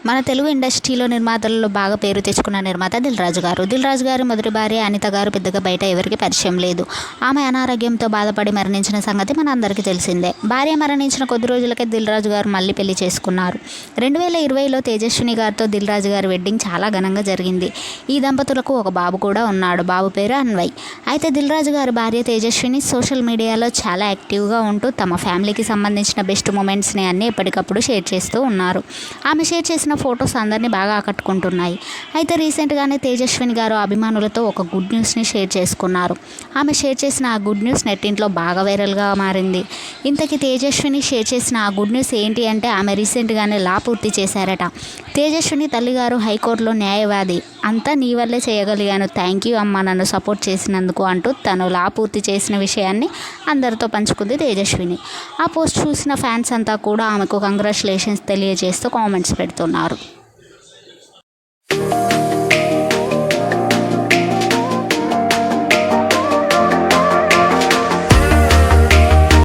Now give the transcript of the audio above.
మన తెలుగు ఇండస్ట్రీలో నిర్మాతలలో బాగా పేరు తెచ్చుకున్న నిర్మాత దిల్ రాజు గారు. దిల్ రాజు గారి మొదటి భార్య అనిత గారు పెద్దగా బయట ఎవరికి పరిచయం లేదు. ఆమె అనారోగ్యంతో బాధపడి మరణించిన సంగతి మన అందరికీ తెలిసిందే. భార్య మరణించిన కొద్ది రోజులకే దిల్ రాజు గారు మళ్ళీ పెళ్లి చేసుకున్నారు. 2020లో తేజస్విని గారితో దిల్ రాజు గారి వెడ్డింగ్ చాలా ఘనంగా జరిగింది. ఈ దంపతులకు ఒక బాబు కూడా ఉన్నాడు. బాబు పేరు అన్వయ్. అయితే దిల్ రాజు గారి భార్య తేజస్విని సోషల్ మీడియాలో చాలా యాక్టివ్గా ఉంటూ తమ ఫ్యామిలీకి సంబంధించిన బెస్ట్ మూమెంట్స్ని అన్నీ ఎప్పటికప్పుడు షేర్ చేస్తూ ఉన్నారు. ఆమె షేర్ చేసిన ఫొటోస్ అందరినీ బాగా ఆకట్టుకుంటున్నాయి. అయితే రీసెంట్గానే తేజస్విని గారు అభిమానులతో ఒక గుడ్ న్యూస్ని షేర్ చేసుకున్నారు. ఆమె షేర్ చేసిన ఆ గుడ్ న్యూస్ నెట్టింట్లో బాగా వైరల్గా మారింది. ఇంతకీ తేజస్విని షేర్ చేసిన ఆ గుడ్ న్యూస్ ఏంటి అంటే ఆమె రీసెంట్గానే లా పూర్తి చేశారట. తేజస్విని తల్లిగారు హైకోర్టులో న్యాయవాది. అంతా నీ వల్లే చేయగలిగాను, థ్యాంక్ యూ అమ్మ నన్ను సపోర్ట్ చేసినందుకు అంటూ తను లా పూర్తి చేసిన విషయాన్ని అందరితో పంచుకుంది తేజస్విని. ఆ పోస్ట్ చూసిన ఫ్యాన్స్ అంతా కూడా ఆమెకు కంగ్రాచులేషన్స్ తెలియజేస్తూ కామెంట్స్ పెడుతున్నారు.